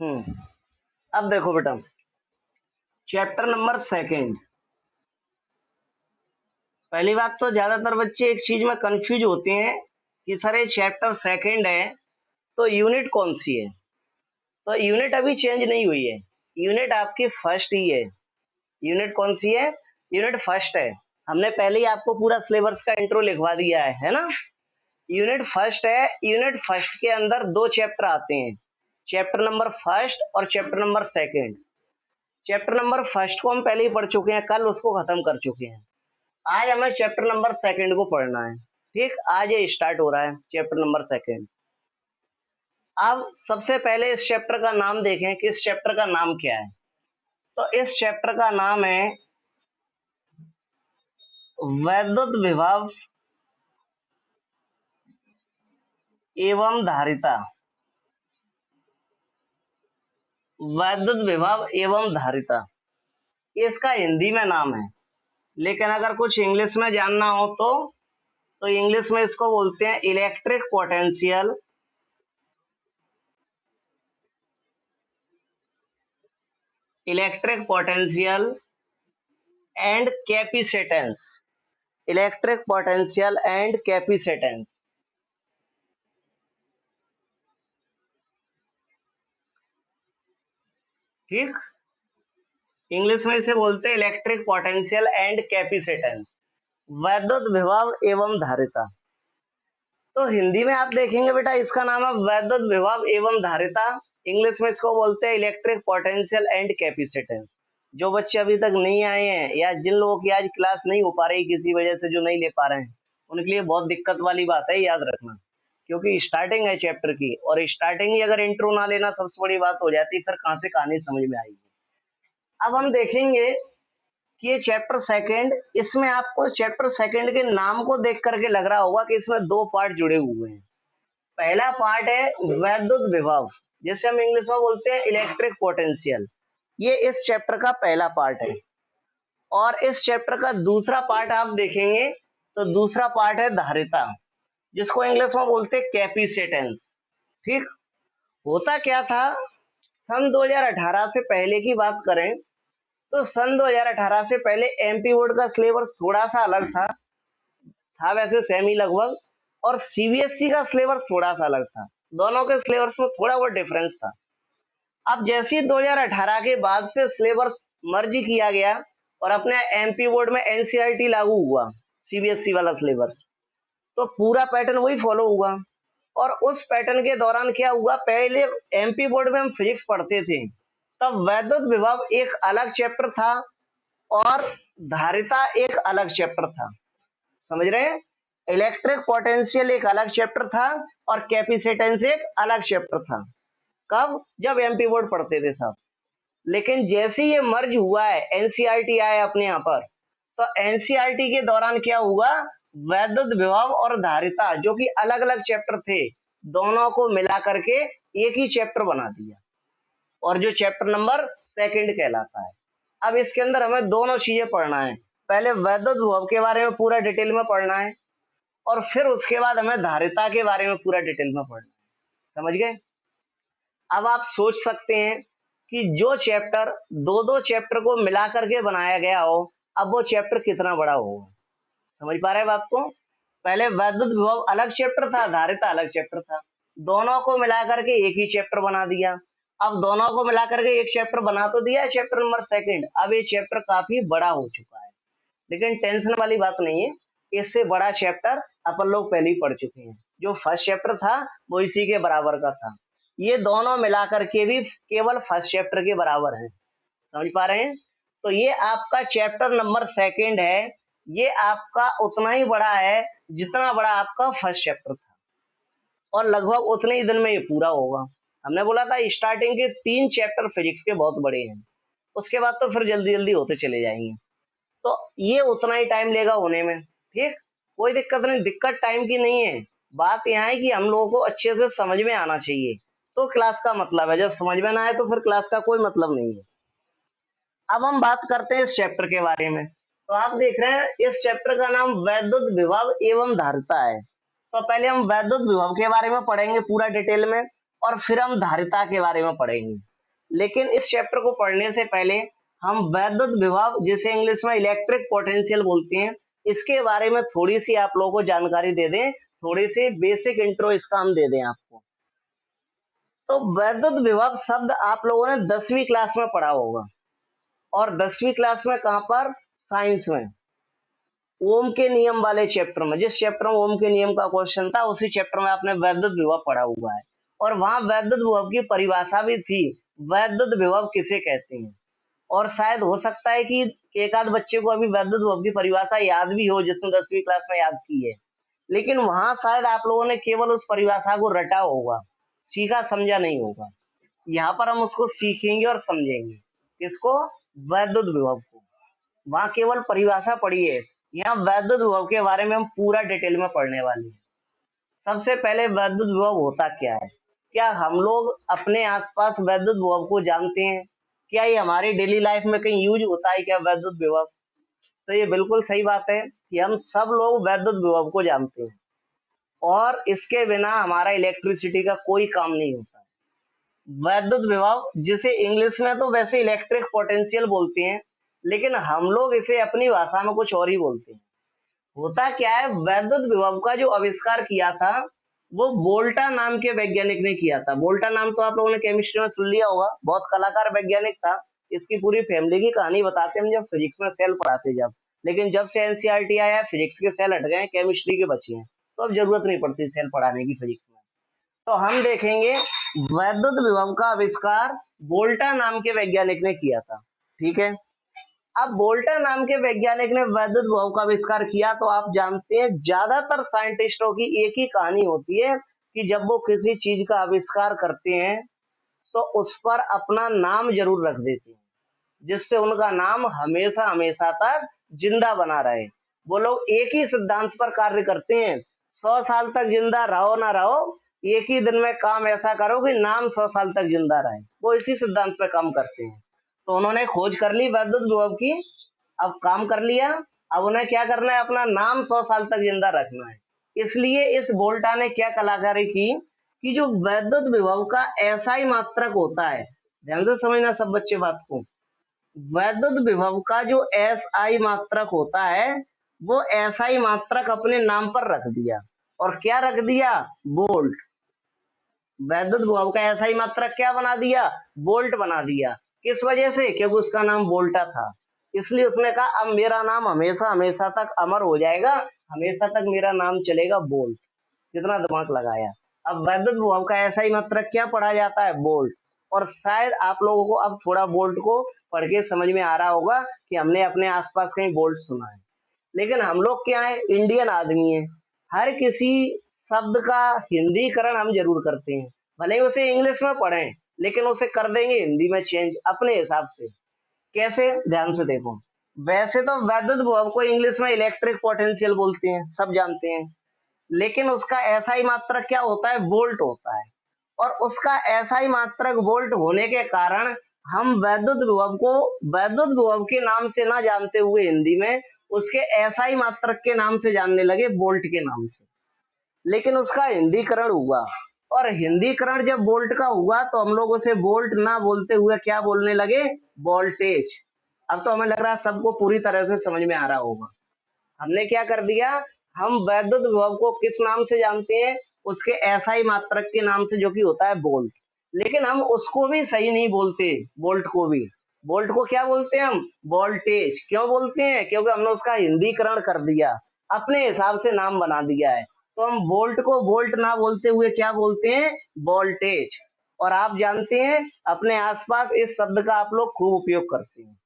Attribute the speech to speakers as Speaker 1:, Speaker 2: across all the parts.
Speaker 1: अब देखो बेटा, चैप्टर नंबर सेकंड। पहली बात तो ज्यादातर बच्चे एक चीज में कंफ्यूज होते हैं कि सर ये चैप्टर सेकंड है तो यूनिट कौन सी है। तो यूनिट अभी चेंज नहीं हुई है, यूनिट आपकी फर्स्ट ही है। यूनिट कौन सी है? यूनिट फर्स्ट है। हमने पहले ही आपको पूरा सिलेबस का इंट्रो लिखवा दिया है ना। यूनिट फर्स्ट है। यूनिट फर्स्ट के अंदर दो चैप्टर आते हैं, चैप्टर नंबर फर्स्ट और chapter number second. Chapter number first को हम पहले ही पढ़ चुके हैं, कल उसको खत्म कर चुके हैं। आज हमें चैप्टर नंबर सेकंड को पढ़ना है। ठीक, आज ये स्टार्ट हो रहा है चैप्टर नंबर सेकंड। अब सबसे पहले इस चैप्टर का नाम देखें कि इस चैप्टर का नाम क्या है। तो इस चैप्टर का नाम है वैद्युत विभव एवं धारिता। वैद्युत विभव एवं धारिता, ये इसका हिंदी में नाम है। लेकिन अगर कुछ इंग्लिश में जानना हो तो इंग्लिश में इसको बोलते हैं electric potential electric potential and capacitance. Electric potential and capacitance. ठीक, इंग्लिश में इसे बोलते हैं इलेक्ट्रिक पोटेंशियल एंड कैपेसिटेंस, वैद्युत विभव एवं धारिता। तो हिंदी में आप देखेंगे बेटा, इसका नाम है वैद्युत विभव एवं धारिता। इंग्लिश में इसको बोलते हैं इलेक्ट्रिक पोटेंशियल एंड कैपेसिटेंस। जो बच्चे अभी तक नहीं आए हैं या जिन लोगों की आज क्लास नहीं हो पा रही किसी वजह से, जो नहीं ले पा रहे हैं, उनके लिए बहुत दिक्कत वाली बात है, याद रखना। क्योंकि स्टार्टिंग है चैप्टर की, और स्टार्टिंग ही अगर इंट्रो ना लेना सबसे बड़ी बात हो जाती, फिर कहाँ से कहानी समझ में आएगी। अब हम देखेंगे कि ये चैप्टर सेकंड, इसमें आपको चैप्टर सेकंड के नाम को देख करके लग रहा होगा कि इसमें दो पार्ट जुड़े हुए हैं। पहला पार्ट है वैद्युत विभव, जिसे हम इंग्लिश में बोलते हैं इलेक्ट्रिक पोटेंशियल। ये इस चैप्टर का पहला पार्ट है। और इस चैप्टर का दूसरा पार्ट आप देखेंगे तो दूसरा पार्ट है धारिता, जिसको इंग्लिश में बोलते हैं कैपेसिटेंस। ठीक, होता क्या था, सन 2018 से पहले की बात करें तो सन 2018 से पहले एमपी बोर्ड का सिलेबस थोड़ा सा अलग था वैसे सेमी लगभग, और सीबीएसई का सिलेबस थोड़ा सा अलग था। दोनों के सिलेबस में थोड़ा बहुत डिफरेंस था। अब जैसे ही 2018 के बाद से सिलेबस मर्ज किया गया और अपने एमपी बोर्ड में एनसीईआरटी लागू हुआ, सीबीएसई वाला सिलेबस, तो पूरा पैटर्न वही फॉलो हुआ। और उस पैटर्न के दौरान क्या हुआ, पहले एमपी बोर्ड में हम फिजिक्स पढ़ते थे, तब वैद्युत विभव एक अलग चैप्टर था और धारिता एक अलग चैप्टर था। समझ रहे हैं? इलेक्ट्रिक पोटेंशियल एक अलग चैप्टर था और कैपेसिटेंस एक अलग चैप्टर था। कब? जब एमपी बोर्ड पढ़ते थे तब। लेकिन जैसे ये मर्ज हुआ है, एनसीईआरटी आया अपने यहाँ पर, तो एनसीईआरटी के दौरान क्या हुआ, वैद्युत विभव और धारिता जो कि अलग अलग चैप्टर थे, दोनों को मिला करके एक ही चैप्टर बना दिया, और जो चैप्टर नंबर सेकंड कहलाता है। अब इसके अंदर हमें दोनों चीजें पढ़ना है। पहले वैद्युत विभव के बारे में पूरा डिटेल में पढ़ना है, और फिर उसके बाद हमें धारिता के बारे में पूरा डिटेल में पढ़ना है। समझ गए? अब आप सोच सकते हैं कि जो चैप्टर दो दो चैप्टर को मिला करके बनाया गया हो, अब वो चैप्टर कितना बड़ा होगा। समझ पा रहे हैं बात को? पहले वैद्युत विभव अलग चैप्टर था, धारिता अलग चैप्टर था, दोनों को मिला करके एक ही चैप्टर बना दिया। अब दोनों को मिला करके एक चैप्टर बना तो दिया, चैप्टर नंबर सेकंड। अब ये चैप्टर काफी बड़ा हो चुका है, लेकिन टेंशन वाली बात नहीं है, इससे बड़ा चैप्टर अपन लोग पहले ही पढ़ चुके हैं। जो फर्स्ट चैप्टर था वो इसी के बराबर का था। ये दोनों मिलाकर के भी केवल फर्स्ट चैप्टर के बराबर है। समझ पा रहे हैं? तो ये आपका चैप्टर नंबर सेकंड है, ये आपका उतना ही बड़ा है जितना बड़ा आपका फर्स्ट चैप्टर था, और लगभग उतने ही दिन में ये पूरा होगा। हमने बोला था स्टार्टिंग के 3 चैप्टर फिजिक्स के बहुत बड़े हैं, उसके बाद तो फिर जल्दी जल्दी होते चले जाएंगे। तो ये उतना ही टाइम लेगा होने में। ठीक, कोई दिक्कत नहीं, दिक्कत टाइम की नहीं है। बात यहाँ है कि हम लोगों को अच्छे से समझ में आना चाहिए, तो क्लास का मतलब है। जब समझ में ना आए तो फिर क्लास का कोई मतलब नहीं है। अब हम बात करते हैं इस चैप्टर के बारे में। तो आप देख रहे हैं इस चैप्टर का नाम वैद्युत विभव एवं धारिता है। तो पहले हम वैद्युत विभव के बारे में पढ़ेंगे पूरा डिटेल में, और फिर हम धारिता के बारे में पढ़ेंगे। लेकिन इस चैप्टर को पढ़ने से पहले हम वैद्युत विभव, जिसे इंग्लिश में इलेक्ट्रिक पोटेंशियल बोलते हैं, इसके बारे में थोड़ी सी आप लोगों को जानकारी दे दें, थोड़ी सी बेसिक इंट्रो इसका हम दे दें आपको। तो वैद्युत विभव शब्द आप लोगों ने 10वीं क्लास में पढ़ा होगा, और 10वीं क्लास में कहां पर? साइंस में, ओम के नियम वाले चैप्टर में। जिस चैप्टर में ओम के नियम का क्वेश्चन था, उसी चैप्टर में आपने वैद्युत विभव पढ़ा हुआ है, और वहां वैद्युत विभव की परिभाषा भी थी, वैद्युत विभव किसे कहते हैं। और शायद हो सकता है कि एक आध बच्चे को अभी वैद्युत विभव की परिभाषा याद भी हो, जिसने 10वीं क्लास में याद की है, लेकिन वहां शायद आप लोगों ने केवल उस परिभाषा को रटा होगा, सीखा समझा नहीं होगा। यहाँ पर हम उसको सीखेंगे और समझेंगे, किसको? वैद्युत विभव को। वहां केवल परिभाषा पढ़ी है, यहाँ वैद्युत विभव के बारे में हम पूरा डिटेल में पढ़ने वाले हैं। सबसे पहले वैद्युत विभव होता क्या है? क्या हम लोग अपने आसपास वैद्युत विभव को जानते हैं? क्या ये हमारी डेली लाइफ में कहीं यूज होता है क्या वैद्युत विभव? तो ये बिल्कुल सही बात है कि हम सब लोग वैद्युत विभव को जानते हैं, और इसके बिना हमारा इलेक्ट्रिसिटी का कोई काम नहीं होता। वैद्युत विभव, जिसे इंग्लिश में तो वैसे इलेक्ट्रिक पोटेंशियल बोलते हैं, लेकिन हम लोग इसे अपनी भाषा में कुछ और ही बोलते हैं। होता क्या है, वैद्युत विभव का जो आविष्कार किया था, वो वोल्टा नाम के वैज्ञानिक ने किया था। वोल्टा नाम तो आप लोगों ने केमिस्ट्री में सुन लिया होगा, बहुत कलाकार वैज्ञानिक था। इसकी पूरी फैमिली की कहानी बताते हम जब फिजिक्स में सेल पढ़ाते जब, लेकिन जब से एनसीईआरटी आया, फिजिक्स के सेल हट गए, केमिस्ट्री के बचे हैं, तो अब जरूरत नहीं पड़ती सेल पढ़ाने की फिजिक्स में। तो हम देखेंगे वैद्युत विभव का आविष्कार वोल्टा नाम के वैज्ञानिक ने किया था। ठीक है, अब वोल्टा नाम के वैज्ञानिक ने वैद्युत विभव का आविष्कार किया, तो आप जानते हैं ज्यादातर साइंटिस्टों की एक ही कहानी होती है कि जब वो किसी चीज का आविष्कार करते हैं, तो उस पर अपना नाम जरूर रख देते हैं, जिससे उनका नाम हमेशा हमेशा तक जिंदा बना रहे। वो लोग एक ही सिद्धांत पर कार्य करते हैं, 100 साल तक जिंदा रहो ना रहो, एक ही दिन में काम ऐसा करो कि नाम 100 साल तक जिंदा रहे। वो इसी सिद्धांत पर काम करते हैं। तो उन्होंने खोज कर ली वैद्युत विभव की, अब काम कर लिया, अब उन्हें क्या करना है? अपना नाम 100 साल तक जिंदा रखना है। इसलिए इस वोल्टा ने क्या कलाकारी की कि जो वैद्युत विभव का एसआई मात्रक होता है, ध्यान से समझना सब बच्चे बात को, वैद्युत विभव का जो एसआई मात्रक होता है, वो एसआई मात्रक अपने नाम पर रख दिया। और क्या रख दिया? वोल्ट। वैद्युत विभव का एसआई मात्रक क्या बना दिया? वोल्ट बना दिया। किस वजह से? क्योंकि उसका नाम वोल्टा था। इसलिए उसने कहा अब मेरा नाम हमेशा हमेशा तक अमर हो जाएगा, हमेशा तक मेरा नाम चलेगा वोल्ट। कितना दिमाग लगाया। अब वैद्युत विभव का एसआई मात्रक क्या पढ़ा जाता है? वोल्ट। और शायद आप लोगों को अब थोड़ा वोल्ट को पढ़ के समझ में आ रहा होगा कि हमने अपने आसपास कहीं वोल्ट सुना है। लेकिन हम लोग क्या है? इंडियन आदमी है, हर किसी शब्द का हिंदीकरण हम जरूर करते हैं, भले ही उसे इंग्लिश में पढ़ें, लेकिन उसे कर देंगे हिंदी में चेंज अपने हिसाब से। कैसे? ध्यान से देखो। वैसे तो वैद्युत विभव को इंग्लिश में इलेक्ट्रिक पोटेंशियल बोलते हैं, सब जानते हैं, लेकिन उसका एसआई मात्रक क्या होता है? वोल्ट होता है। और उसका एसआई मात्रक वोल्ट होने के कारण हम वैद्युत विभव को वैद्युत विभव के नाम से ना जानते हुए हिंदी में उसके एसआई मात्रक के नाम से जानने लगे, वोल्ट के नाम से। लेकिन उसका हिंदीकरण हुआ, और हिंदीकरण जब वोल्ट का हुआ, तो हम लोग उसे वोल्ट ना बोलते हुए क्या बोलने लगे? वोल्टेज। अब तो हमें लग रहा है सबको पूरी तरह से समझ में आ रहा होगा। हमने क्या कर दिया? हम वैद्युत विभव को किस नाम से जानते हैं? उसके एसआई मात्रक के नाम से, जो कि होता है वोल्ट। लेकिन हम उसको भी सही नहीं बोलते, वोल्ट को भी। वोल्ट को क्या बोलते हैं हम? वोल्टेज। क्यों बोलते हैं? क्योंकि हमने उसका हिंदीकरण कर दिया, अपने हिसाब से नाम बना दिया है। तो हम वोल्ट को वोल्ट ना बोलते हुए क्या बोलते हैं? वोल्टेज। और आप जानते हैं अपने आसपास इस शब्द का आप लोग खूब उपयोग करते हैं।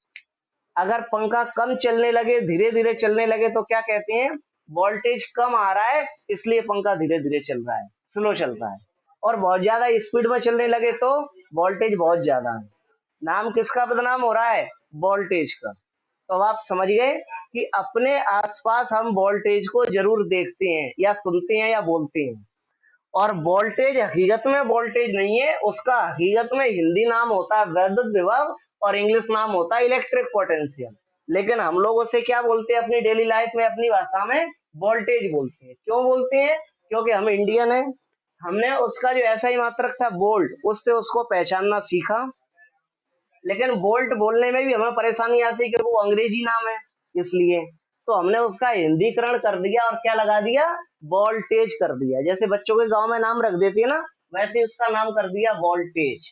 Speaker 1: अगर पंखा कम चलने लगे, धीरे धीरे चलने लगे, तो क्या कहते हैं? वोल्टेज कम आ रहा है, इसलिए पंखा धीरे धीरे चल रहा है, स्लो चल रहा है। और बहुत ज्यादा स्पीड में चलने लगे तो वोल्टेज बहुत ज्यादा है। नाम किसका बदनाम हो रहा है? वोल्टेज का। तो अब आप समझ गए कि अपने आसपास हम वोल्टेज को जरूर देखते हैं, या सुनते हैं, या बोलते हैं। और वोल्टेज हकीकत में वोल्टेज नहीं है, उसका हकीकत में हिंदी नाम होता है वैद्युत विभव, और इंग्लिश नाम होता है इलेक्ट्रिक पोटेंशियल। लेकिन हम लोग उसे क्या बोलते हैं अपनी डेली लाइफ में, अपनी भाषा में? वोल्टेज बोलते हैं। क्यों बोलते हैं? क्योंकि हम इंडियन हैं, हमने उसका जो ऐसा ही मात्रक था वोल्ट, उससे उसको पहचानना सीखा। लेकिन बोल्ट बोलने में भी हमें परेशानी आती है कि वो अंग्रेजी नाम है, इसलिए तो हमने उसका हिंदीकरण कर दिया और क्या लगा दिया, वोल्टेज कर दिया। जैसे बच्चों के गांव में नाम रख देती है ना, वैसे ही उसका नाम कर दिया वोल्टेज।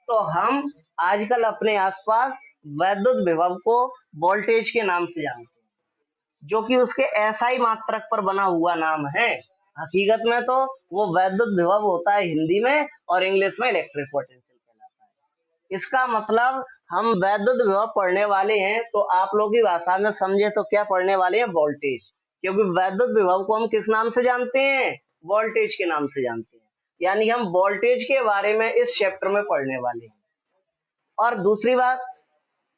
Speaker 1: तो हम आजकल अपने आसपास वैद्युत विभव को वोल्टेज के नाम से जानते हैं, जो कि उसके एसआई मात्रक पर बना हुआ नाम है। हकीकत में तो वो वैद्युत विभव होता है हिंदी में, और इंग्लिश में इलेक्ट्रिक पोटेंशियल कहलाता है। इसका मतलब हम वैद्युत विभव पढ़ने वाले हैं, तो आप लोग की भाषा में समझे तो क्या पढ़ने वाले हैं, वोल्टेज। क्योंकि वैद्युत विभव को हम किस नाम से जानते हैं, वोल्टेज के नाम से जानते हैं। यानी हम वोल्टेज के बारे में इस चैप्टर में पढ़ने वाले हैं। और दूसरी बात,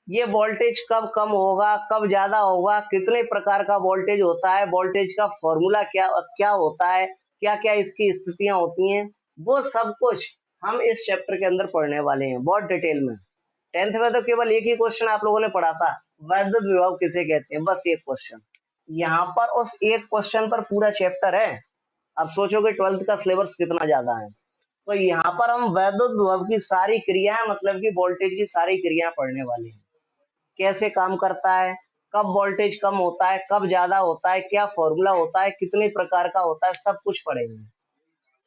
Speaker 1: ये वोल्टेज कब कम होगा, कब ज्यादा होगा, कितने प्रकार का वोल्टेज होता है, वोल्टेज का फॉर्मूला क्या क्या होता है, क्या क्या इसकी स्थितियां होती हैं, वो सब कुछ हम इस चैप्टर के अंदर पढ़ने वाले हैं बहुत डिटेल में। 10th में तो केवल एक ही क्वेश्चन आप लोगों ने पढ़ा था, वैद्युत विभव किसे कहते हैं, बस एक क्वेश्चन। यहाँ पर उस एक क्वेश्चन पर पूरा चैप्टर है। अब सोचोगे 12th का सिलेबस कितना ज्यादा है। तो यहाँ पर हम वैद्युत विभव की सारी क्रियाएं, मतलब कि वोल्टेज की सारी क्रियाएं पढ़ने वाले हैं। कैसे काम करता है, कब वोल्टेज कम होता है, कब ज्यादा होता है, क्या फॉर्मूला होता है, कितने प्रकार का होता है, सब कुछ पढ़ेंगे।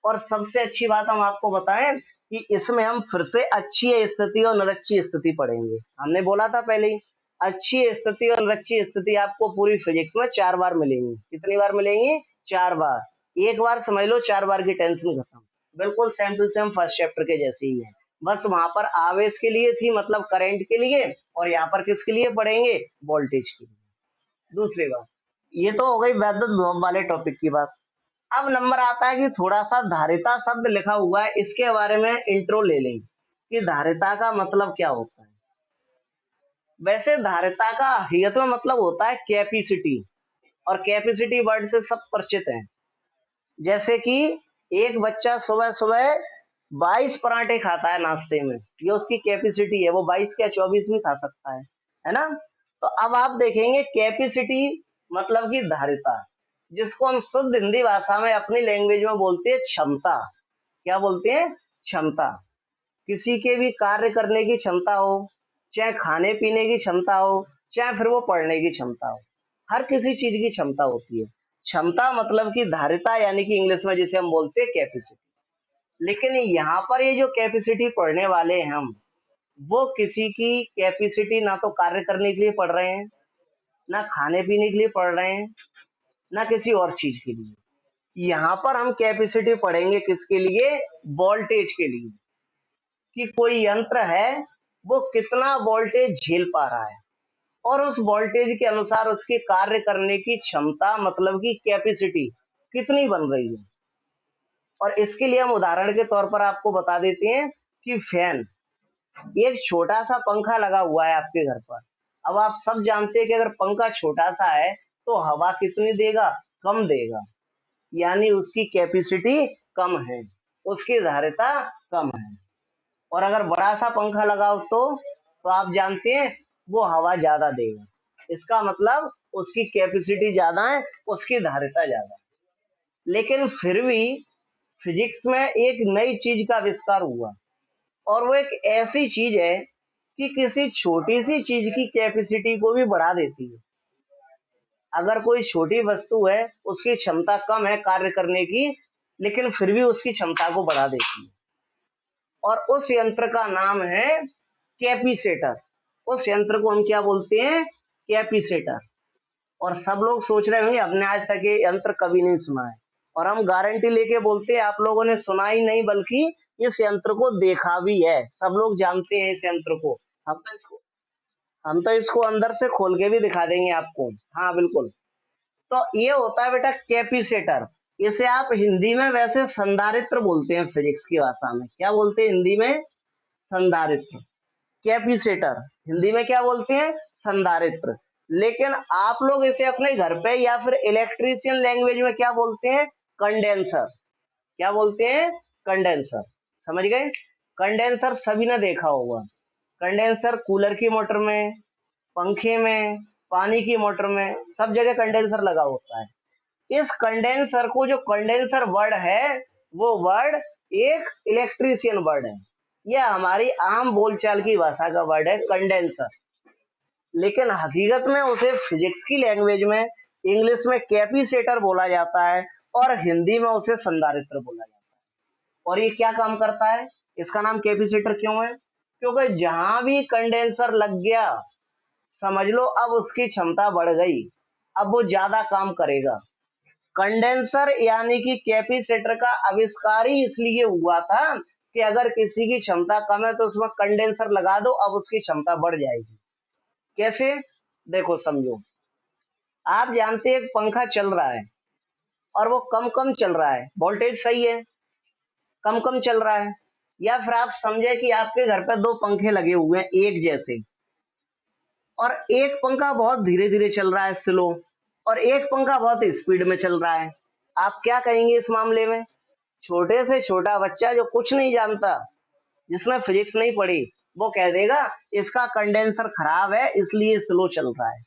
Speaker 1: और सबसे अच्छी बात हम आपको बताएं कि इसमें हम फिर से अच्छी स्थिति और निरक्षीय स्थिति पढ़ेंगे। हमने बोला था पहले ही, अच्छी स्थिति और निरक्षीय स्थिति आपको पूरी फिजिक्स में 4 बार मिलेंगी। कितनी बार मिलेंगी, 4 बार। एक बार समझ लो, 4 बार की टेंशन खत्म। बिल्कुल same to same first chapter के जैसे ही है। बस वहां पर आवेश के लिए थी, मतलब करंट के लिए, और यहाँ पर किसके लिए पढ़ेंगे, वोल्टेज के लिए। दूसरी बात, ये तो हो गई वैद्युत विभव वाले टॉपिक की बात। अब नंबर आता है कि थोड़ा सा धारिता शब्द लिखा हुआ है, इसके बारे में इंट्रो ले लें कि धारिता का मतलब क्या होता है। वैसे धारिता का हकीकत में मतलब होता है कैपेसिटी, और कैपेसिटी वर्ड से सब परिचित हैं। जैसे कि एक बच्चा सुबह सुबह 22 पराठे खाता है नाश्ते में, ये उसकी कैपेसिटी है, वो 22 क्या 24 भी खा सकता है ना। तो अब आप देखेंगे कैपेसिटी मतलब कि धारिता, जिसको हम शुद्ध हिंदी भाषा में अपनी लैंग्वेज में बोलते हैं क्षमता। क्या बोलते हैं, क्षमता। किसी के भी कार्य करने की क्षमता हो, चाहे खाने पीने की क्षमता हो, चाहे फिर वो पढ़ने की क्षमता हो, हर किसी चीज की क्षमता होती है। क्षमता मतलब कि धारिता, यानी कि इंग्लिश में जिसे हम बोलते हैं कैपेसिटी। लेकिन यहाँ पर ये जो कैपेसिटी पढ़ने वाले हैं हम, वो किसी की कैपेसिटी ना तो कार्य करने के लिए पढ़ रहे हैं, ना खाने पीने के लिए पढ़ रहे हैं, ना किसी और चीज के लिए। यहाँ पर हम कैपेसिटी पढ़ेंगे किसके लिए, वोल्टेज के लिए, कि कोई यंत्र है वो कितना वोल्टेज झेल पा रहा है, और उस वोल्टेज के अनुसार उसकी कार्य करने की क्षमता मतलब की कैपेसिटी कितनी बन रही है। और इसके लिए हम उदाहरण के तौर पर आपको बता देते हैं कि फैन, एक छोटा सा पंखा लगा हुआ है आपके घर पर। अब आप सब जानते हैं कि अगर पंखा छोटा सा है तो हवा कितनी देगा, कम देगा, यानी उसकी कैपेसिटी कम है, उसकी धारिता कम है। और अगर बड़ा सा पंखा लगाओ तो आप जानते हैं वो हवा ज्यादा देगा। इसका मतलब उसकी कैपेसिटी ज्यादा है, उसकी धारिता ज्यादा है। लेकिन फिर भी फिजिक्स में एक नई चीज का आविष्कार हुआ, और वो एक ऐसी चीज है कि किसी छोटी सी चीज की कैपेसिटी को भी बढ़ा देती है। अगर कोई छोटी वस्तु है, उसकी क्षमता कम है कार्य करने की, लेकिन फिर भी उसकी क्षमता को बढ़ा देती है, और उस यंत्र का नाम है कैपेसिटर। उस यंत्र को हम क्या बोलते हैं, कैपेसिटर। और सब लोग सोच रहे होंगे हमने आज तक ये यंत्र कभी नहीं सुना है, और हम गारंटी लेके बोलते हैं आप लोगों ने सुना ही नहीं, बल्कि इस यंत्र को देखा भी है। सब लोग जानते हैं इस यंत्र को। हम तो इसको हम तो इसको अंदर से खोल के भी दिखा देंगे आपको। हाँ बिल्कुल। तो ये होता है बेटा कैपेसिटर। इसे आप हिंदी में वैसे संधारित्र बोलते हैं, फिजिक्स की भाषा में क्या बोलते हैं हिंदी में, संधारित्र। कैपेसिटर हिंदी में क्या बोलते हैं, संधारित्र। लेकिन आप लोग इसे अपने घर पे या फिर इलेक्ट्रीशियन लैंग्वेज में क्या बोलते हैं, कंडेंसर। क्या बोलते हैं, कंडेंसर। समझ गए। कंडेंसर सभी ने देखा होगा। कंडेंसर कूलर की मोटर में, पंखे में, पानी की मोटर में, सब जगह कंडेंसर लगा होता है। इस कंडेंसर को, जो कंडेंसर वर्ड है, वो वर्ड एक इलेक्ट्रीशियन वर्ड है। ये हमारी आम बोलचाल की भाषा का वर्ड है कंडेंसर, लेकिन हकीकत में उसे फिजिक्स की लैंग्वेज में इंग्लिश में कैपेसिटर बोला जाता है और हिंदी में उसे संधारित्र बोला जाता है। और ये क्या काम करता है, इसका नाम कैपेसिटर क्यों है, क्योंकि जहां भी कंडेंसर लग गया समझ लो अब उसकी क्षमता बढ़ गई, अब वो ज्यादा काम करेगा। कंडेंसर यानी कि कैपेसिटर का आविष्कार ही इसलिए हुआ था कि अगर किसी की क्षमता कम है तो उसमें कंडेंसर लगा दो, अब उसकी क्षमता बढ़ जाएगी। कैसे, देखो समझो, आप जानते हैं एक पंखा चल रहा है और वो कम कम चल रहा है, वोल्टेज सही है, कम कम चल रहा है। या फिर आप समझे कि आपके घर पर दो पंखे लगे हुए हैं एक जैसे, और एक पंखा बहुत धीरे धीरे चल रहा है स्लो, और एक पंखा बहुत स्पीड में चल रहा है। आप क्या कहेंगे इस मामले में, छोटे से छोटा बच्चा जो कुछ नहीं जानता, जिसने फिजिक्स नहीं पढ़ी, वो कह देगा इसका कंडेंसर खराब है इसलिए स्लो चल रहा है,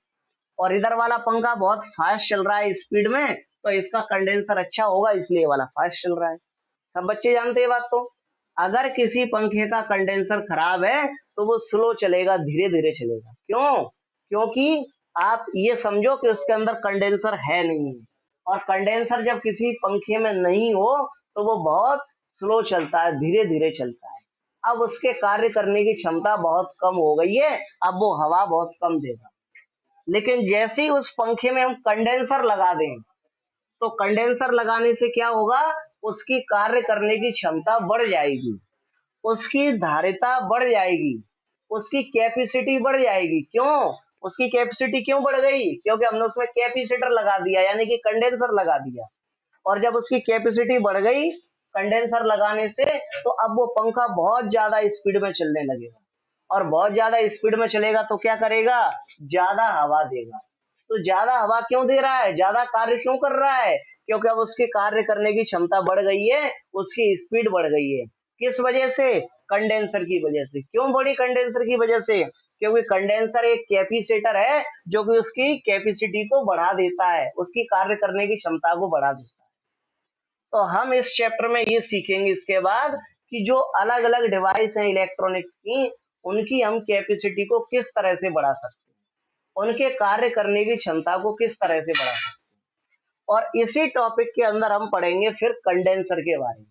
Speaker 1: और इधर वाला पंखा बहुत फास्ट चल रहा है स्पीड में, तो इसका कंडेंसर अच्छा होगा इसलिए वाला फास्ट चल रहा है। सब बच्चे जानते हैं बात। तो अगर किसी पंखे का कंडेंसर खराब है तो वो स्लो चलेगा, धीरे धीरे चलेगा। क्यों, क्योंकि आप ये समझो कि उसके अंदर कंडेंसर है नहीं, और कंडेंसर जब किसी पंखे में नहीं हो तो वो बहुत स्लो चलता है, धीरे धीरे चलता है। अब उसके कार्य करने की क्षमता बहुत कम हो गई है, अब वो हवा बहुत कम देगा। लेकिन जैसे ही उस पंखे में हम कंडेंसर लगा दें तो कंडेंसर लगाने से क्या होगा, उसकी कार्य करने की क्षमता बढ़ जाएगी, उसकी धारिता बढ़ जाएगी, उसकी कैपेसिटी बढ़ जाएगी। क्यों, उसकी कैपेसिटी क्यों बढ़ गई, क्योंकि हमने उसमें कैपेसिटर लगा दिया यानी कि कंडेंसर लगा दिया। और जब उसकी कैपेसिटी बढ़ गई कंडेंसर लगाने से, तो अब वो पंखा बहुत ज्यादा स्पीड में चलने लगेगा, और बहुत ज्यादा स्पीड में चलेगा तो क्या करेगा, ज्यादा हवा देगा। तो ज्यादा हवा क्यों दे रहा है, ज्यादा कार्य क्यों कर रहा है, क्योंकि अब उसके कार्य करने की क्षमता बढ़ गई है, उसकी स्पीड बढ़ गई है। किस वजह से, कंडेंसर की वजह से। क्यों बढ़ी, कंडेंसर की वजह से, क्योंकि कंडेंसर एक कैपेसिटर है जो कि उसकी कैपेसिटी को बढ़ा देता है, उसकी कार्य करने की क्षमता को बढ़ा देता है। तो हम इस चैप्टर में ये सीखेंगे इसके बाद कि जो अलग अलग डिवाइस हैं इलेक्ट्रॉनिक्स की, उनकी हम कैपेसिटी को किस तरह से बढ़ा सकते हैं, उनके कार्य करने की क्षमता को किस तरह से बढ़ा सकते हैं। और इसी टॉपिक के अंदर हम पढ़ेंगे फिर कंडेंसर के बारे में,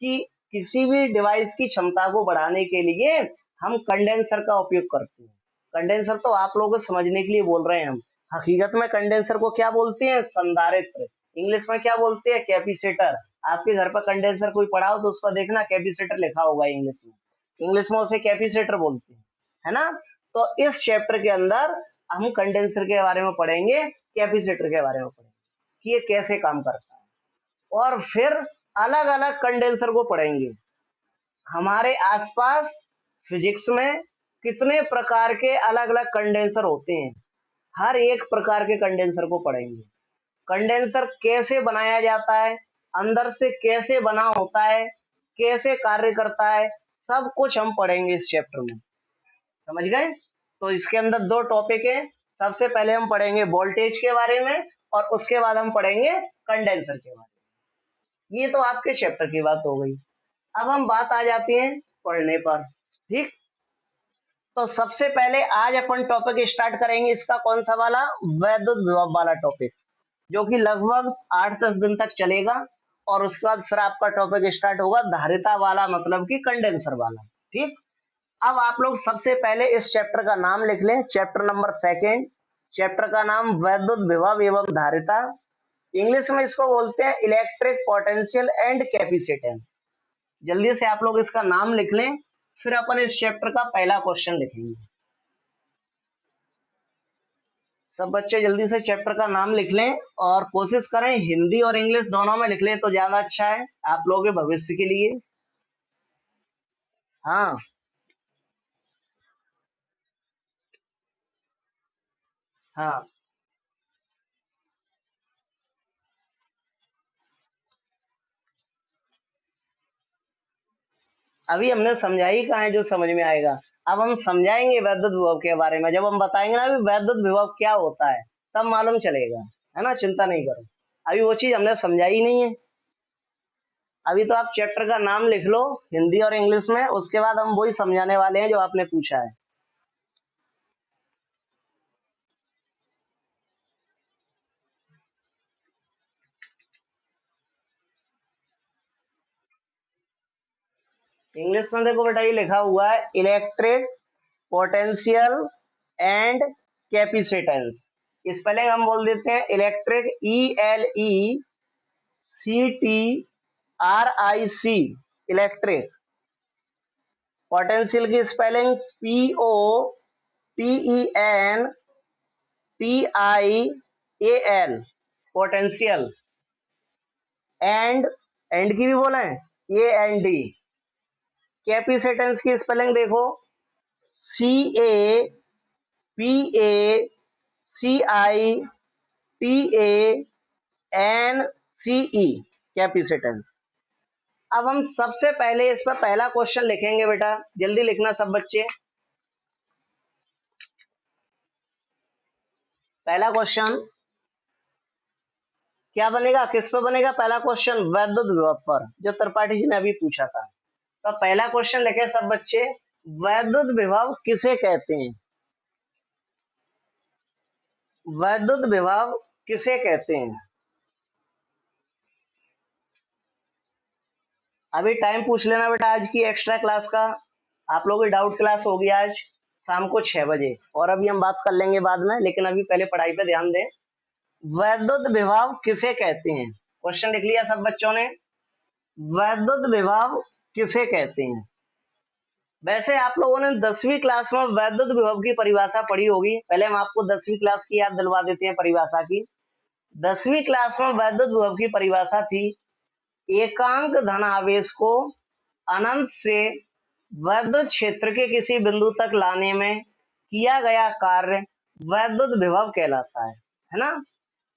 Speaker 1: कि किसी भी डिवाइस की क्षमता को बढ़ाने के लिए हम कंडेंसर का उपयोग करते हैं। कंडेंसर तो आप लोगों को समझने के लिए बोल रहे हैं हम, हकीकत में कंडेंसर को क्या बोलते हैं, संधारित्र। इंग्लिश में क्या बोलते हैं, कैपेसिटर। आपके घर पर कंडेंसर कोई पढ़ा हो तो उस पर देखना कैपेसिटर लिखा होगा इंग्लिश में, इंग्लिश में उसे कैपेसिटर बोलते हैं, है ना। तो इस चैप्टर के अंदर हम कंडेंसर के बारे में पढ़ेंगे, कैपेसिटर के बारे में पढ़ेंगे कि ये कैसे काम करता है, और फिर अलग अलग कंडेंसर को पढ़ेंगे। हमारे आसपास फिजिक्स में कितने प्रकार के अलग अलग कंडेंसर होते हैं, हर एक प्रकार के कंडेंसर को पढ़ेंगे। कंडेंसर कैसे बनाया जाता है, अंदर से कैसे बना होता है, कैसे कार्य करता है, सब कुछ हम पढ़ेंगे इस चैप्टर में। समझ गए। तो इसके अंदर दो टॉपिक है, सबसे पहले हम पढ़ेंगे वोल्टेज के बारे में, और उसके बाद हम पढ़ेंगे कंडेंसर के बारे में। ये तो आपके चैप्टर की बात हो गई। अब हम बात आ जाती है पढ़ने पर। ठीक, तो सबसे पहले आज अपन टॉपिक स्टार्ट करेंगे इसका कौन सा वाला, वैद्युत विभव वाला टॉपिक, जो कि लगभग 8-10 दिन तक चलेगा। और उसके बाद फिर आपका टॉपिक स्टार्ट होगा धारिता वाला, मतलब कि कंडेंसर वाला। ठीक, अब आप लोग सबसे पहले इस चैप्टर का नाम लिख लें, चैप्टर नंबर 2। चैप्टर का नाम वैद्युत विभव एवं धारिता, इंग्लिश में इसको बोलते हैं इलेक्ट्रिक पोटेंशियल एंड कैपेसिटेंस। जल्दी से आप लोग इसका नाम लिख लें, फिर अपन इस चैप्टर का पहला क्वेश्चन लिखेंगे। सब बच्चे जल्दी से चैप्टर का नाम लिख लें, और कोशिश करें हिंदी और इंग्लिश दोनों में लिख लें तो ज्यादा अच्छा है आप लोगों के भविष्य के लिए। हाँ, हाँ, अभी हमने समझाई कहाँ है जो समझ में आएगा। अब हम समझाएंगे वैद्युत विभव के बारे में, जब हम बताएंगे ना वैद्युत विभव क्या होता है तब मालूम चलेगा, है ना, चिंता नहीं करो। अभी वो चीज हमने समझाई नहीं है। अभी तो आप चैप्टर का नाम लिख लो हिंदी और इंग्लिश में, उसके बाद हम वही समझाने वाले हैं जो आपने पूछा है। इंग्लिश में देखो बेटा, ये लिखा हुआ है electric potential and capacitance. Spelling हम बोल देते हैं इलेक्ट्रिक, ELECTRIC, इलेक्ट्रिक। पोटेंशियल की spelling POTENTIAL, potential. And, and की भी बोले AND। कैपेसिटेंस की स्पेलिंग देखो CAPACITANCE, कैपेसिटेंस। अब हम सबसे पहले इस पर पहला क्वेश्चन लिखेंगे बेटा, जल्दी लिखना सब बच्चे। पहला क्वेश्चन क्या बनेगा, किस पर बनेगा? पहला क्वेश्चन वैद्युत विभव पर, जो त्रिपाठी जी ने अभी पूछा था। तो पहला क्वेश्चन लिखे सब बच्चे, वैद्युत विभव किसे कहते हैं? वैद्युत विभव किसे कहते हैं? अभी टाइम पूछ लेना बेटा आज की एक्स्ट्रा क्लास का। आप लोगों की डाउट क्लास होगी आज शाम को 6 बजे, और अभी हम बात कर लेंगे बाद में, लेकिन अभी पहले पढ़ाई पे ध्यान दें। वैद्युत विभव किसे कहते हैं? क्वेश्चन लिख लिया सब बच्चों ने? वैद्युत विभव किसे कहते हैं? वैसे आप लोगों ने 10वीं क्लास में वैद्युत विभव की परिभाषा पढ़ी होगी। पहले हम आपको 10वीं क्लास की याद दिलवा देते हैं परिभाषा की। 10वीं क्लास में वैद्युत विभव की परिभाषा थी, एकांक धन आवेश को अनंत से वैद्युत क्षेत्र के किसी बिंदु तक लाने में किया गया कार्य वैद्युत विभव कहलाता है ना?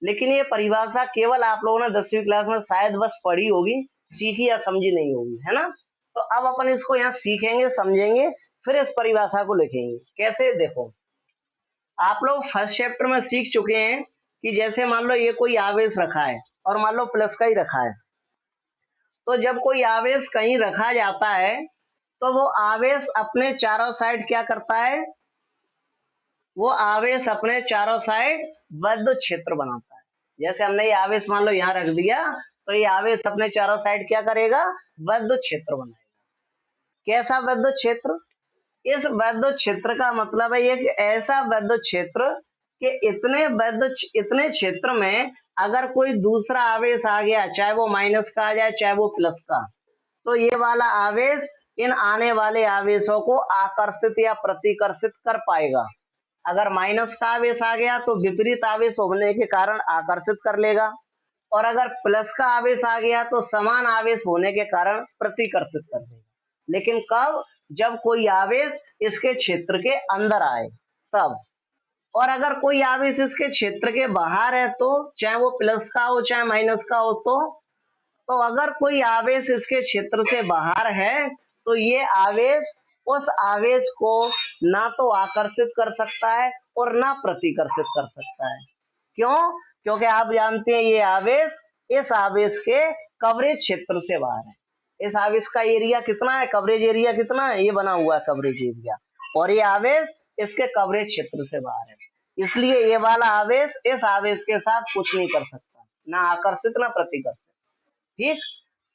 Speaker 1: लेकिन ये परिभाषा केवल आप लोगों ने 10वीं क्लास में शायद बस पढ़ी होगी, सीखी या समझी नहीं होगी, है ना? तो अब अपन इसको यहाँ सीखेंगे, समझेंगे, फिर इस परिभाषा को लिखेंगे। कैसे? देखो, आप लोग फर्स्ट चैप्टर में सीख चुके हैं कि जैसे मान लो ये कोई आवेश रखा है और मान लो प्लस का ही रखा है, तो जब कोई आवेश कहीं रखा जाता है तो वो आवेश अपने चारों साइड क्या करता है? वो आवेश अपने चारों साइड वैद्युत क्षेत्र बनाता है। जैसे हमने ये आवेश मान लो यहाँ रख दिया, तो ये आवेश अपने चारों साइड क्या करेगा? वैद्युत क्षेत्र बनाएगा। कैसा वैद्युत क्षेत्र? इस वैद्युत क्षेत्र का मतलब है ये कि ऐसा वैद्युत क्षेत्र कि इतने क्षेत्र में अगर कोई दूसरा आवेश आ गया, चाहे वो माइनस का आ जाए चाहे वो प्लस का, तो ये वाला आवेश इन आने वाले आवेशों को आकर्षित या प्रतिकर्षित कर पाएगा। अगर माइनस का आवेश आ गया तो विपरीत आवेश होने के कारण आकर्षित कर लेगा, और अगर प्लस का आवेश आ गया तो समान आवेश होने के कारण प्रतिकर्षित कर देगा। लेकिन कब? जब कोई आवेश इसके क्षेत्र के अंदर आए तब। और अगर कोई आवेश इसके क्षेत्र के बाहर है, तो चाहे वो प्लस का हो चाहे माइनस का हो, तो अगर कोई आवेश इसके क्षेत्र से बाहर है तो ये आवेश उस आवेश को ना तो आकर्षित कर सकता है और ना प्रतिकर्षित कर सकता है। क्यों? क्योंकि आप जानते हैं ये आवेश इस आवेश के कवरेज क्षेत्र से बाहर है। इस आवेश का एरिया कितना है? कवरेज एरिया कितना है? ये बना हुआ है कवरेज एरिया, और ये आवेश इसके कवरेज क्षेत्र से बाहर है। इसलिए ये वाला आवेश इस आवेश के साथ कुछ नहीं कर सकता, ना आकर्षित ना प्रतिकर्षित। ठीक?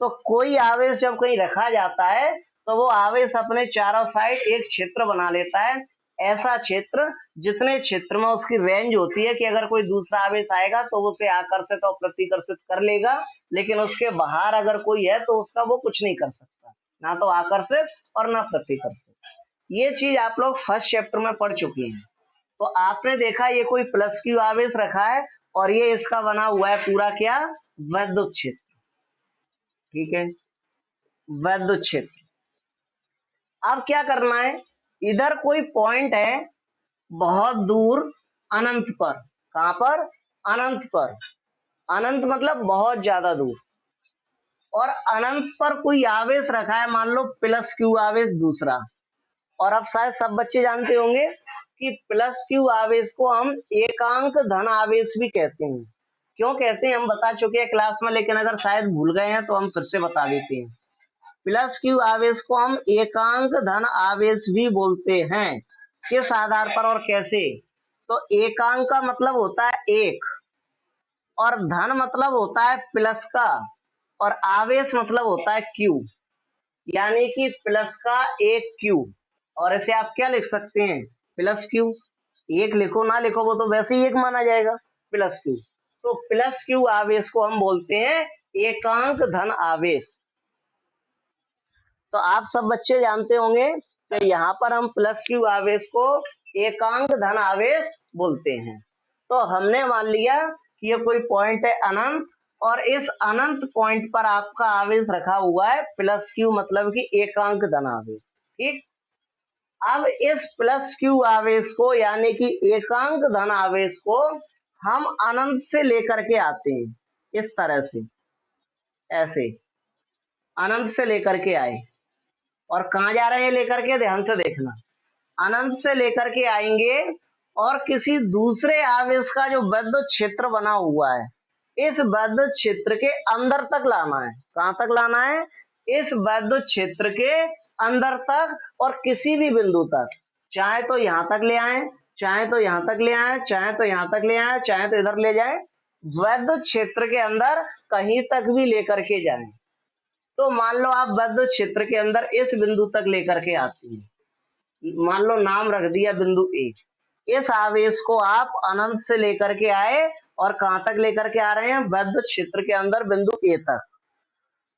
Speaker 1: तो कोई आवेश जब कहीं रखा जाता है तो वो आवेश अपने चारों साइड एक क्षेत्र बना लेता है। ऐसा क्षेत्र जितने क्षेत्र में उसकी रेंज होती है कि अगर कोई दूसरा आवेश आएगा तो उसे आकर्षित और प्रतिकर्षित कर लेगा, लेकिन उसके बाहर अगर कोई है तो उसका वो कुछ नहीं कर सकता, ना तो आकर्षित और ना प्रतिकर्षित। ये चीज आप लोग फर्स्ट चैप्टर में पढ़ चुके हैं। तो आपने देखा ये कोई प्लस क्यू आवेश रखा है और ये इसका बना हुआ है पूरा क्या? वैद्युत क्षेत्र। ठीक है, वैद्युत क्षेत्र। अब क्या करना है? इधर कोई पॉइंट है बहुत दूर अनंत पर। कहां पर? अनंत पर। अनंत मतलब बहुत ज्यादा दूर। और अनंत पर कोई आवेश रखा है, मान लो प्लस क्यू आवेश दूसरा। और अब शायद सब बच्चे जानते होंगे कि प्लस क्यू आवेश को हम एकांक धन आवेश भी कहते हैं। क्यों कहते हैं हम बता चुके हैं क्लास में, लेकिन अगर शायद भूल गए हैं तो हम फिर से बता देते हैं। प्लस क्यू आवेश को हम एकांक धन आवेश भी बोलते हैं। किस आधार पर और कैसे? तो एकांक का मतलब होता है एक, और धन मतलब होता है प्लस का, और आवेश मतलब होता है क्यू, यानी कि प्लस का एक क्यू। और इसे आप क्या लिख सकते हैं? Plus Q. एक लिखो ना लिखो वो तो वैसे ही एक माना जाएगा, प्लस क्यू। तो प्लस क्यू आवेश को हम बोलते हैं एकांक धन आवेश। तो आप सब बच्चे जानते होंगे कि यहाँ पर हम प्लस क्यू आवेश को एकांक धन आवेश बोलते हैं। तो हमने मान लिया कि ये कोई पॉइंट है अनंत, और इस अनंत पॉइंट पर आपका आवेश रखा हुआ है प्लस क्यू, मतलब कि एकांक धन आवेश। ठीक, अब इस प्लस क्यू आवेश को यानी कि एकांक धन आवेश को हम अनंत से लेकर के आते हैं, इस तरह से, ऐसे अनंत से लेकर के आए। और कहाँ जा रहे हैं लेकर के? ध्यान से देखना। अनंत से लेकर के आएंगे और किसी दूसरे आवेश का जो विद्युत क्षेत्र बना हुआ है, इस विद्युत क्षेत्र के अंदर तक लाना है। कहाँ तक लाना है? इस विद्युत क्षेत्र के अंदर तक, और किसी भी बिंदु तक, चाहे तो यहां तक ले आए, चाहे तो यहां तक ले आए, चाहे तो यहां तक ले आए, चाहे तो इधर ले जाए, विद्युत क्षेत्र के अंदर कहीं तक भी लेकर के जाए। तो मान लो आप विद्युत क्षेत्र के अंदर इस बिंदु तक लेकर के आती हैं, मान लो नाम रख दिया बिंदु ए। इस आवेश को आप अनंत से लेकर के आए और कहां तक लेकर के आ रहे हैं? विद्युत क्षेत्र के अंदर बिंदु ए तक।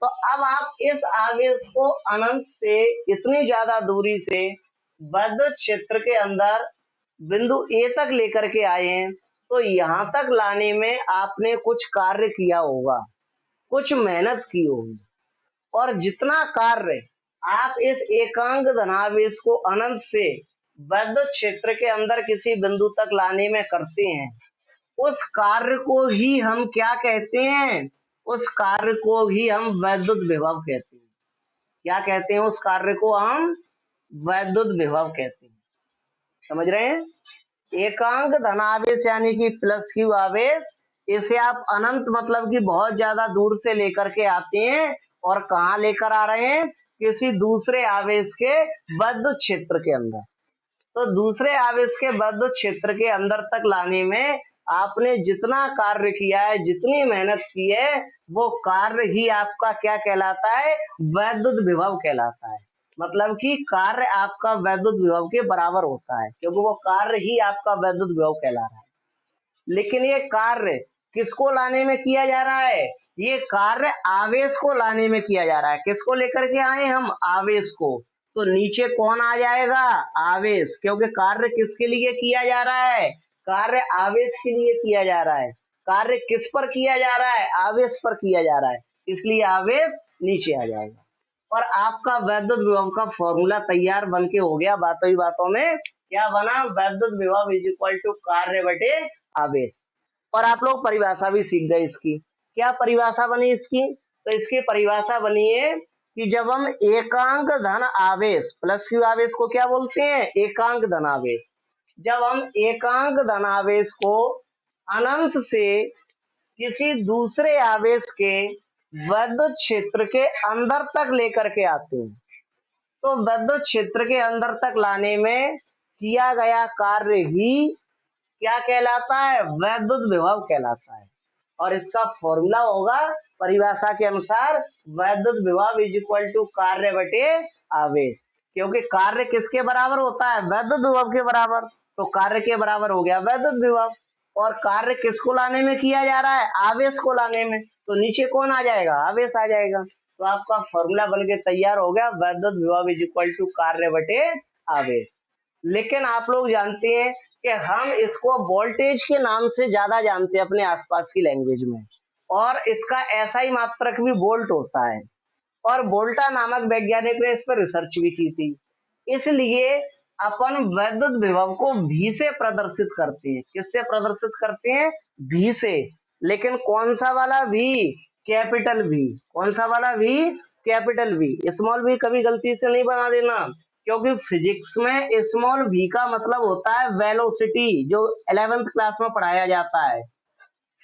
Speaker 1: तो अब आप इस आवेश को अनंत से इतनी ज्यादा दूरी से विद्युत क्षेत्र के अंदर बिंदु ए तक लेकर के आए हैं, तो यहां तक लाने में आपने कुछ कार्य किया होगा, कुछ मेहनत की होगी। और जितना कार्य आप इस एकांक धनावेश को अनंत से विद्युत क्षेत्र के अंदर किसी बिंदु तक लाने में करते हैं, उस कार्य को ही हम क्या कहते हैं? उस कार्य को ही हम वैद्युत विभव कहते हैं। क्या कहते हैं? उस कार्य को हम वैद्युत विभव कहते हैं। समझ रहे हैं? एकांक धनावेश यानी कि प्लस क्यू आवेश, इसे आप अनंत मतलब कि बहुत ज्यादा दूर से लेकर के आते हैं, और कहाँ लेकर आ रहे हैं? किसी दूसरे आवेश के विद्युत क्षेत्र के अंदर। तो दूसरे आवेश के विद्युत क्षेत्र के अंदर तक लाने में आपने जितना कार्य किया है, जितनी मेहनत की है, वो कार्य ही आपका क्या कहलाता है? वैद्युत विभव कहलाता है। मतलब कि कार्य आपका वैद्युत विभव के बराबर होता है, क्योंकि वो कार्य ही आपका वैद्युत विभव कहला रहा है। लेकिन ये कार्य किसको लाने में किया जा रहा है? ये कार्य आवेश को लाने में किया जा रहा है। किसको लेकर के आए हम? आवेश को। तो नीचे कौन आ जाएगा? आवेश, क्योंकि कार्य किसके लिए किया जा रहा है? कार्य आवेश के लिए किया जा रहा है। कार्य किस पर किया जा रहा है? आवेश पर किया जा रहा है, इसलिए आवेश नीचे आ जाएगा। और आपका वैद्युत विभव का फॉर्मूला तैयार बन के हो गया। बातों ही बातों में क्या बना? वैद्युत विभव इज इक्वल टू कार्य बटे आवेश। और आप लोग परिभाषा भी सीख गए इसकी। क्या परिभाषा बनी इसकी? तो इसकी परिभाषा बनी है कि जब हम एकांक धन आवेश, प्लस क्यू आवेश को क्या बोलते हैं? एकांक धन आवेश। जब हम एकांक धन आवेश को अनंत से किसी दूसरे आवेश के विद्युत क्षेत्र के अंदर तक लेकर के आते हैं, तो विद्युत क्षेत्र के अंदर तक लाने में किया गया कार्य ही क्या कहलाता है? वैद्युत विभव कहलाता है। और इसका फॉर्मूला होगा परिभाषा के अनुसार वैद्युत विभव इज इक्वल टू कार्य बटे आवेश। क्योंकि कार्य किसके बराबर होता है? वैद्युत विभव के बराबर। तो कार्य के बराबर हो गया वैद्युत विभव। और कार्य किसको लाने में किया जा रहा है? आवेश को लाने में। तो नीचे कौन आ जाएगा? आवेश आ जाएगा। तो आपका फॉर्मूला बन के तैयार हो गया, वैद्युत विभव इज इक्वल टू कार्य बटे आवेश। लेकिन आप लोग जानते हैं कि हम इसको वोल्टेज के नाम से ज्यादा जानते हैं अपने आसपास की लैंग्वेज में, और इसका ऐसा ही मात्रक भी वोल्ट होता है। और वोल्टा नामक वैज्ञानिक ने इस पर रिसर्च भी की थी। इसलिए अपन वैद्युत विभव को भी से प्रदर्शित करते हैं। किससे प्रदर्शित करते हैं? भी से। लेकिन कौन सा वाला भी? कैपिटल भी। कौन सा वाला भी? कैपिटल भी। स्मॉल भी कभी गलती से नहीं बना देना, क्योंकि फिजिक्स में स्मॉल भी का मतलब होता है वेलोसिटी, जो 11th क्लास में पढ़ाया जाता है।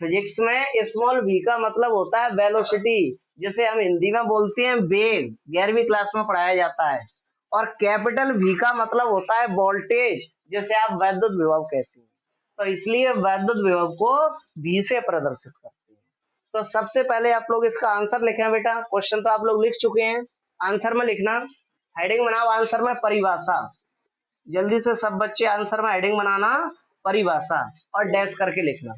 Speaker 1: फिजिक्स में स्मॉल v का मतलब होता है वेलोसिटी, जिसे हम हिंदी में बोलते हैं वेग, 11वीं क्लास में पढ़ाया जाता है। और कैपिटल V का मतलब होता है वोल्टेज, जिसे आप वैद्युत विभव कहते हैं। तो इसलिए वैद्युत विभव को V से प्रदर्शित करते हैं। तो सबसे पहले आप लोग इसका आंसर लिखें बेटा। क्वेश्चन तो आप लोग लिख चुके हैं, आंसर में लिखना। हेडिंग बनाओ आंसर में परिभाषा। जल्दी से सब बच्चे आंसर में हेडिंग बनाना परिभाषा और डैश करके लिखना।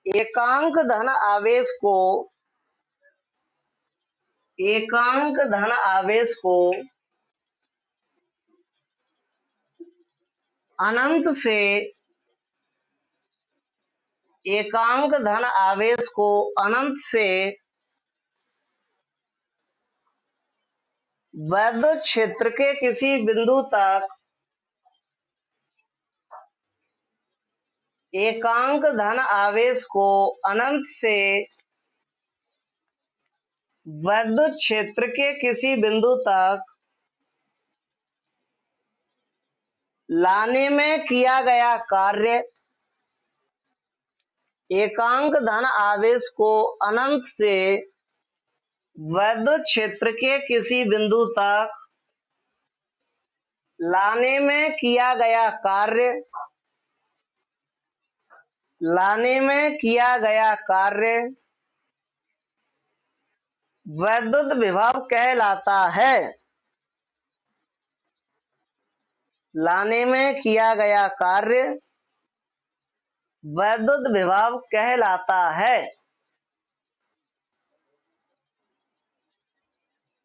Speaker 1: एकांक धन आवेश को अनंत से एकांक धन आवेश को अनंत से वैद्युत क्षेत्र के किसी बिंदु तक एकांक धन आवेश को अनंत से वैद्युत क्षेत्र के किसी बिंदु तक लाने में किया गया कार्य, एकांक धन आवेश को अनंत से वैद्युत क्षेत्र के किसी बिंदु तक लाने में किया गया कार्य, वैद्युत विभव कहलाता है। लाने में किया गया कार्य वैद्युत विभव कहलाता है।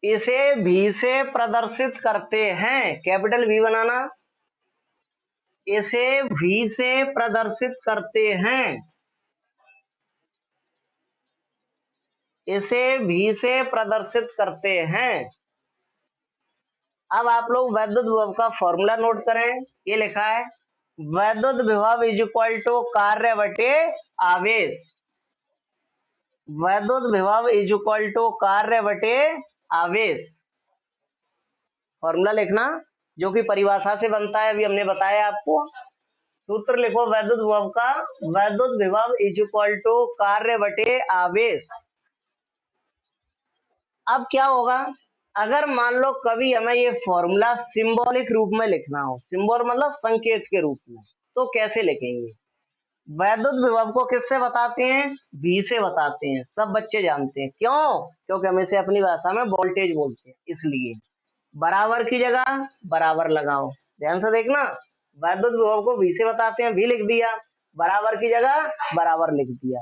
Speaker 1: इसे V से प्रदर्शित करते हैं। कैपिटल V बनाना। इसे V से प्रदर्शित करते हैं। इसे V से प्रदर्शित करते हैं। अब आप लोग वैद्युत विभव का फॉर्मूला नोट करें। ये लिखा है वैद्युत विभव इज इक्वल टू कार्य बटे आवेश। वैद्युत विभव इज इक्वल टू कार्य बटे आवेश। फॉर्मूला लिखना जो कि परिभाषा से बनता है, अभी हमने बताया आपको। सूत्र लिखो वैद्युत विभव का। वैद्युत विभव इज इक्वल टू कार्य बटे आवेश। अब क्या होगा, अगर मान लो कभी हमें ये फॉर्मूला सिंबॉलिक रूप में लिखना हो, सिंबल मतलब संकेत के रूप में, तो कैसे लिखेंगे? वैद्युत विभव को किससे बताते हैं? V से बताते हैं। सब बच्चे जानते हैं। क्यों? क्योंकि हम इसे अपनी भाषा में वोल्टेज बोलते हैं, इसलिए। बराबर की जगह बराबर लगाओ। ध्यान से देखना, वैद्युत विभव को V से बताते हैं, V लिख दिया। बराबर की जगह बराबर लिख दिया।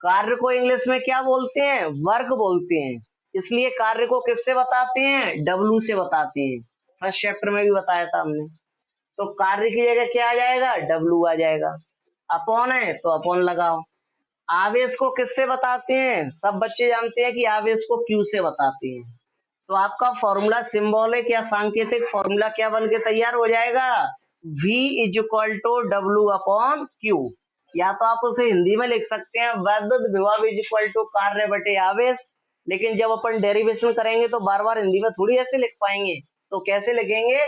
Speaker 1: कार्य को इंग्लिश में क्या बोलते हैं? वर्क बोलते हैं। इसलिए कार्य को किससे बताते हैं? W से बताते हैं। फर्स्ट चैप्टर में भी बताया था हमने। तो कार्य की जगह क्या आ जाएगा? W आ जाएगा। अपॉन है तो अपॉन लगाओ। आवेश को किससे बताते हैं? सब बच्चे जानते हैं कि आवेश को Q से बताते हैं। तो आपका फॉर्मूला सिंबॉलिक या सांकेतिक फॉर्मूला क्या बन के तैयार हो जाएगा? V is equal to W upon Q. या तो आप उसे हिंदी में लिख सकते हैं वैद्युत विभव इज इक्वल टू कार्य बटे आवेश, लेकिन जब अपन डेरिवेशन करेंगे तो बार बार हिंदी में थोड़ी ऐसे लिख पाएंगे। तो कैसे लिखेंगे?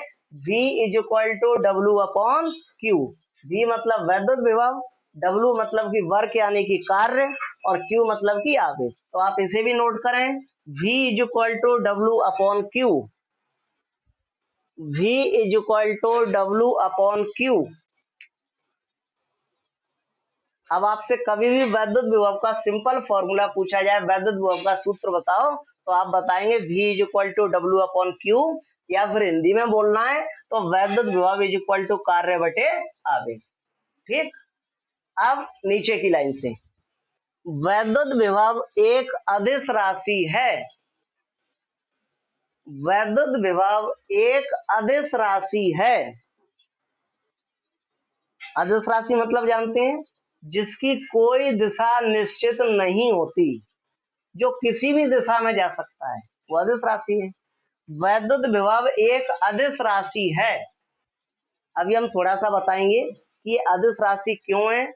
Speaker 1: V is equal to W upon Q. V मतलब वैद्युत विभव, W मतलब की वर्क यानी कि कार्य, और Q मतलब की आवेश। तो आप इसे भी नोट करें, V is equal to W upon Q. V is equal to W upon Q. अब आपसे कभी भी वैद्युत विभव का सिंपल फॉर्मूला पूछा जाए, वैद्युत विभव का सूत्र बताओ, तो आप बताएंगे V is equal to W upon Q, या फिर हिंदी में बोलना है तो वैद्युत विभव इज इक्वल टू कार्य बटे आवेश। ठीक। अब नीचे की लाइन से, वैद्युत विभव एक अदिश राशि है। वैद्युत विभव एक अदिश राशि है। अदिश राशि मतलब जानते हैं? जिसकी कोई दिशा निश्चित नहीं होती, जो किसी भी दिशा में जा सकता है, वो अदिश राशि है। वैद्युत विभव एक अदिश राशि है। अभी हम थोड़ा सा बताएंगे कि ये अदिश राशि क्यों है,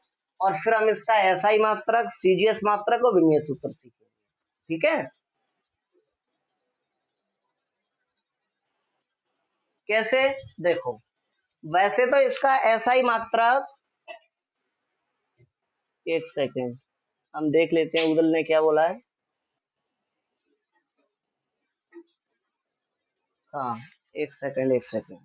Speaker 1: और फिर हम इसका एसआई मात्रक, सीजीएस मात्रक और विमेय सूत्र सीखेंगे। ठीक है? कैसे? देखो, वैसे तो इसका एसआई मात्रक एक सेकेंड, हम देख लेते हैं गूगल ने क्या बोला है। हाँ, एक सेकेंड एक सेकेंड।